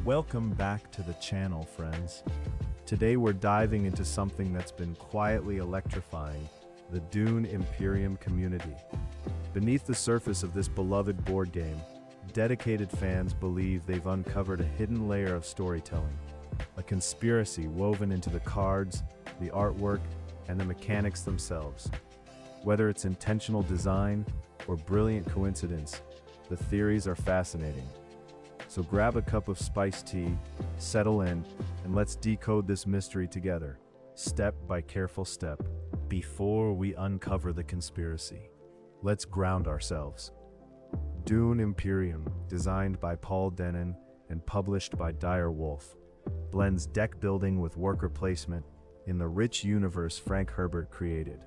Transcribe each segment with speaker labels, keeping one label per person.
Speaker 1: Welcome back to the channel, friends. Today we're diving into something that's been quietly electrifying, the Dune Imperium community. Beneath the surface of this beloved board game, dedicated fans believe they've uncovered a hidden layer of storytelling, a conspiracy woven into the cards, the artwork, and the mechanics themselves. Whether it's intentional design or brilliant coincidence, the theories are fascinating. So grab a cup of spiced tea, settle in, and let's decode this mystery together, step by careful step. Before we uncover the conspiracy, let's ground ourselves. Dune Imperium, designed by Paul Dennen and published by Dire Wolf, blends deck building with worker placement in the rich universe Frank Herbert created.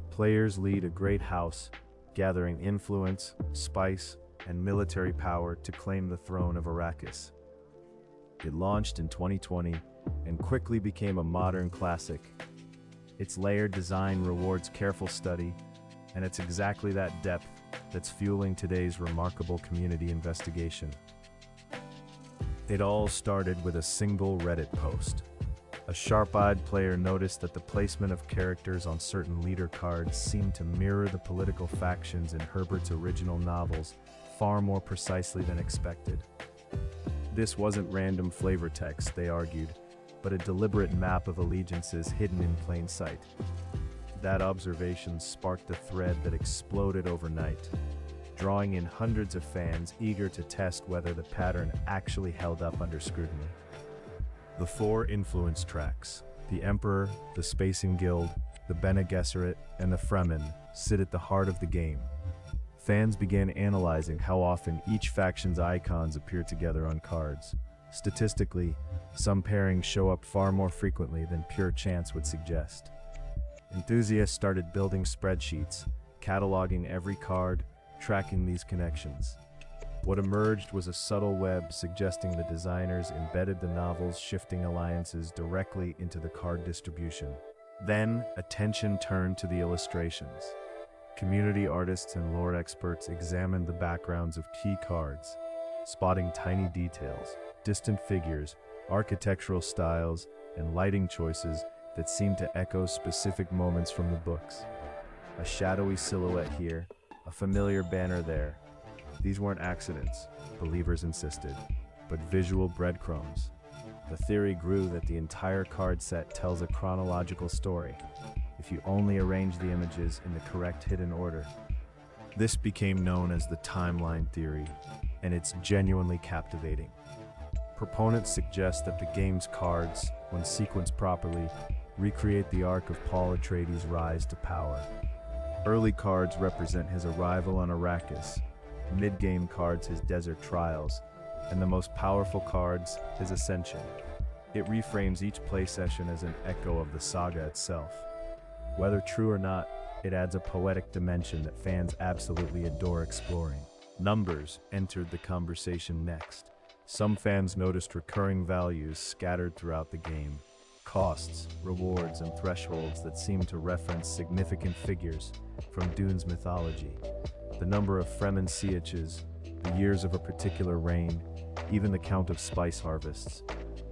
Speaker 1: Players lead a great house, gathering influence, spice, and military power to claim the throne of Arrakis. It launched in 2020 and quickly became a modern classic. Its layered design rewards careful study, and it's exactly that depth that's fueling today's remarkable community investigation. It all started with a single Reddit post. A sharp-eyed player noticed that the placement of characters on certain leader cards seemed to mirror the political factions in Herbert's original novels far more precisely than expected. This wasn't random flavor text, they argued, but a deliberate map of allegiances hidden in plain sight. That observation sparked a thread that exploded overnight, drawing in hundreds of fans eager to test whether the pattern actually held up under scrutiny. The four influence tracks, the Emperor, the Spacing Guild, the Bene Gesserit, and the Fremen, sit at the heart of the game. Fans began analyzing how often each faction's icons appear together on cards. Statistically, some pairings show up far more frequently than pure chance would suggest. Enthusiasts started building spreadsheets, cataloging every card, tracking these connections. What emerged was a subtle web suggesting the designers embedded the novel's shifting alliances directly into the card distribution. Then, attention turned to the illustrations. Community artists and lore experts examined the backgrounds of key cards, spotting tiny details, distant figures, architectural styles, and lighting choices that seemed to echo specific moments from the books. A shadowy silhouette here, a familiar banner there. These weren't accidents, believers insisted, but visual breadcrumbs. The theory grew that the entire card set tells a chronological story, if you only arrange the images in the correct hidden order. This became known as the timeline theory, and it's genuinely captivating. Proponents suggest that the game's cards, when sequenced properly, recreate the arc of Paul Atreides' rise to power. Early cards represent his arrival on Arrakis, mid-game cards his desert trials, and the most powerful cards his ascension. It reframes each play session as an echo of the saga itself. Whether true or not, it adds a poetic dimension that fans absolutely adore exploring. Numbers entered the conversation next. Some fans noticed recurring values scattered throughout the game. Costs, rewards, and thresholds that seemed to reference significant figures from Dune's mythology. The number of Fremen sieges, the years of a particular reign, even the count of spice harvests.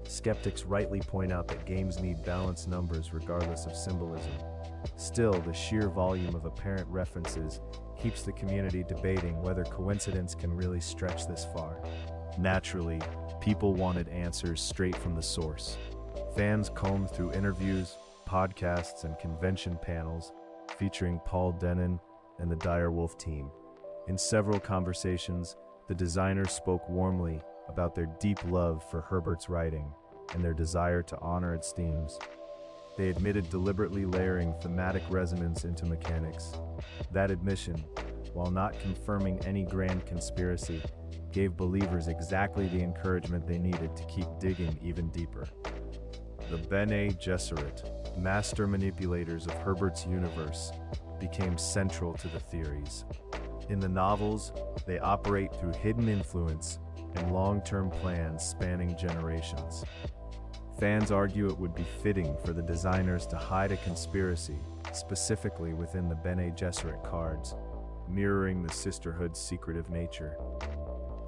Speaker 1: Skeptics rightly point out that games need balanced numbers regardless of symbolism. Still, the sheer volume of apparent references keeps the community debating whether coincidence can really stretch this far. Naturally, people wanted answers straight from the source. Fans combed through interviews, podcasts, and convention panels featuring Paul Dennen and the Dire Wolf team. In several conversations, the designers spoke warmly about their deep love for Herbert's writing and their desire to honor its themes. They admitted deliberately layering thematic resonance into mechanics. That admission, while not confirming any grand conspiracy, gave believers exactly the encouragement they needed to keep digging even deeper. The Bene Gesserit, master manipulators of Herbert's universe, became central to the theories. In the novels, they operate through hidden influence and long-term plans spanning generations. Fans argue it would be fitting for the designers to hide a conspiracy, specifically within the Bene Gesserit cards, mirroring the Sisterhood's secretive nature.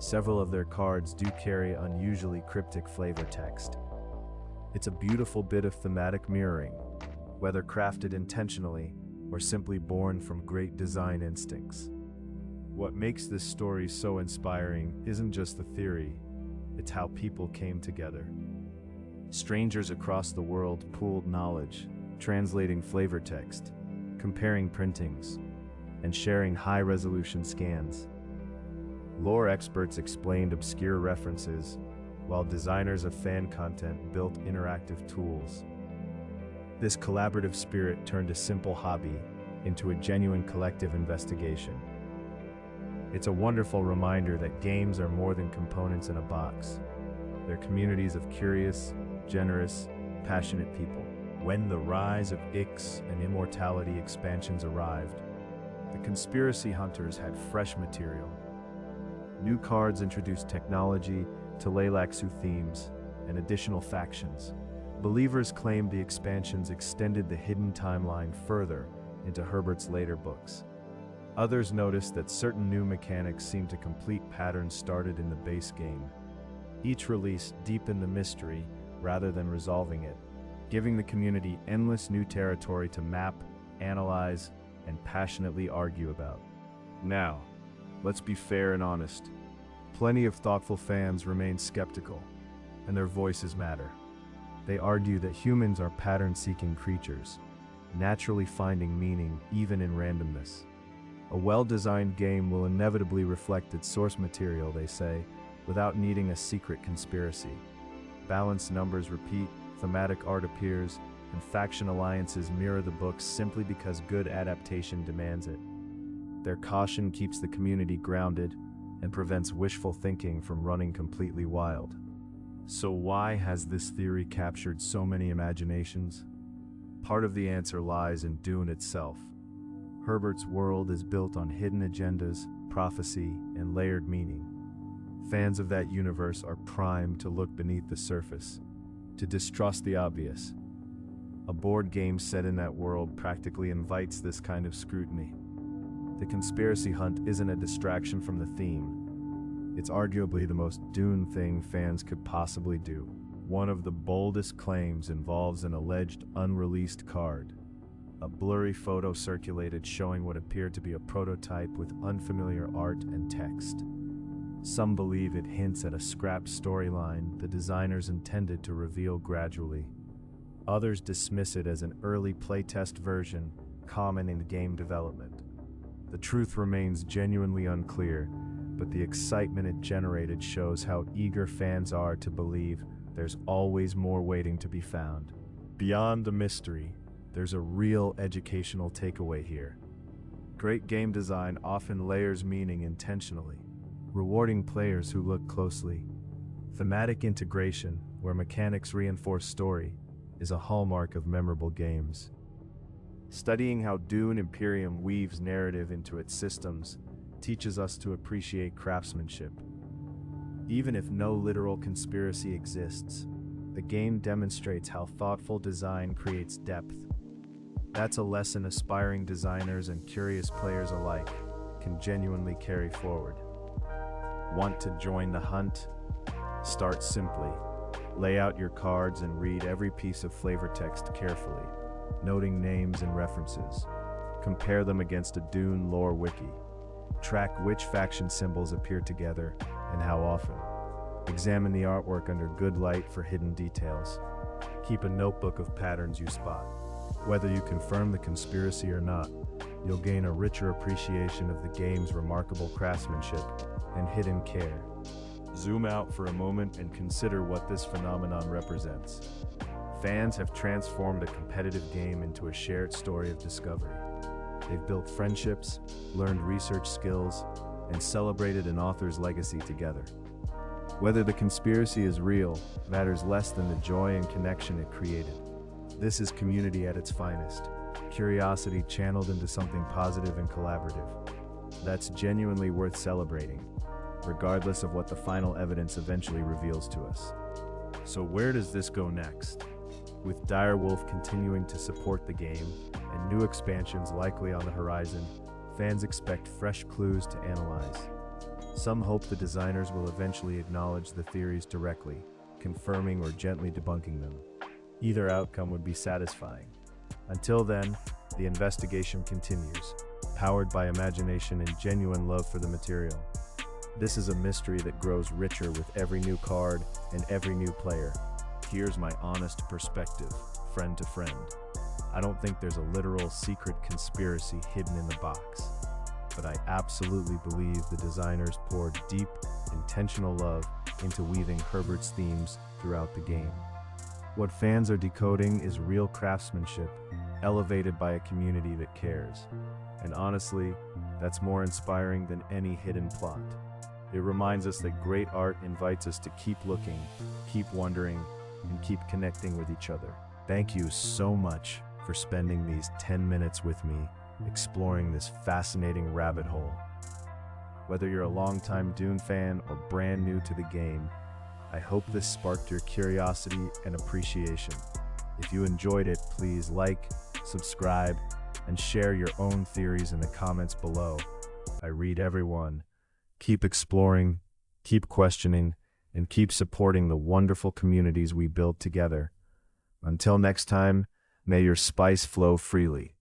Speaker 1: Several of their cards do carry unusually cryptic flavor text. It's a beautiful bit of thematic mirroring, whether crafted intentionally or simply born from great design instincts. What makes this story so inspiring isn't just the theory, it's how people came together. Strangers across the world pooled knowledge, translating flavor text, comparing printings, and sharing high-resolution scans. Lore experts explained obscure references, while designers of fan content built interactive tools. This collaborative spirit turned a simple hobby into a genuine collective investigation. It's a wonderful reminder that games are more than components in a box. They're communities of curious, generous, passionate people. When the Rise of Ix and Immortality expansions arrived, the conspiracy hunters had fresh material. New cards introduced technology, Tleilaxu themes, and additional factions. Believers claimed the expansions extended the hidden timeline further into Herbert's later books. Others noticed that certain new mechanics seemed to complete patterns started in the base game. Each release deepened the mystery rather than resolving it, giving the community endless new territory to map, analyze, and passionately argue about. Now, let's be fair and honest. Plenty of thoughtful fans remain skeptical, and their voices matter. They argue that humans are pattern-seeking creatures, naturally finding meaning even in randomness. A well-designed game will inevitably reflect its source material, they say, without needing a secret conspiracy. Balanced numbers repeat, thematic art appears, and faction alliances mirror the books simply because good adaptation demands it. Their caution keeps the community grounded and prevents wishful thinking from running completely wild. So why has this theory captured so many imaginations? Part of the answer lies in Dune itself. Herbert's world is built on hidden agendas, prophecy, and layered meaning. Fans of that universe are primed to look beneath the surface, to distrust the obvious. A board game set in that world practically invites this kind of scrutiny. The conspiracy hunt isn't a distraction from the theme. It's arguably the most Dune thing fans could possibly do. One of the boldest claims involves an alleged unreleased card. A blurry photo circulated showing what appeared to be a prototype with unfamiliar art and text. Some believe it hints at a scrapped storyline the designers intended to reveal gradually. Others dismiss it as an early playtest version, common in game development. The truth remains genuinely unclear, but the excitement it generated shows how eager fans are to believe there's always more waiting to be found. Beyond the mystery, there's a real educational takeaway here. Great game design often layers meaning intentionally, rewarding players who look closely. Thematic integration, where mechanics reinforce story, is a hallmark of memorable games. Studying how Dune Imperium weaves narrative into its systems teaches us to appreciate craftsmanship. Even if no literal conspiracy exists, the game demonstrates how thoughtful design creates depth. That's a lesson aspiring designers and curious players alike can genuinely carry forward. Want to join the hunt? Start simply. Lay out your cards and read every piece of flavor text carefully, noting names and references. Compare them against a Dune lore wiki. Track which faction symbols appear together and how often. Examine the artwork under good light for hidden details. Keep a notebook of patterns you spot. Whether you confirm the conspiracy or not, you'll gain a richer appreciation of the game's remarkable craftsmanship and hidden care. Zoom out for a moment and consider what this phenomenon represents. Fans have transformed a competitive game into a shared story of discovery. They've built friendships, learned research skills, and celebrated an author's legacy together. Whether the conspiracy is real matters less than the joy and connection it created. This is community at its finest, curiosity channeled into something positive and collaborative. That's genuinely worth celebrating, regardless of what the final evidence eventually reveals to us. So where does this go next? With Direwolf continuing to support the game and new expansions likely on the horizon, fans expect fresh clues to analyze. Some hope the designers will eventually acknowledge the theories directly, confirming or gently debunking them. Either outcome would be satisfying. Until then, the investigation continues, powered by imagination and genuine love for the material. This is a mystery that grows richer with every new card and every new player. Here's my honest perspective, friend to friend. I don't think there's a literal secret conspiracy hidden in the box, but I absolutely believe the designers poured deep, intentional love into weaving Herbert's themes throughout the game. What fans are decoding is real craftsmanship, elevated by a community that cares. And honestly, that's more inspiring than any hidden plot. It reminds us that great art invites us to keep looking, keep wondering, and keep connecting with each other. Thank you so much for spending these 10 minutes with me, exploring this fascinating rabbit hole. Whether you're a longtime Dune fan or brand new to the game, I hope this sparked your curiosity and appreciation. If you enjoyed it, please like, subscribe, and share your own theories in the comments below. I read everyone. Keep exploring, keep questioning, and keep supporting the wonderful communities we build together. Until next time, may your spice flow freely.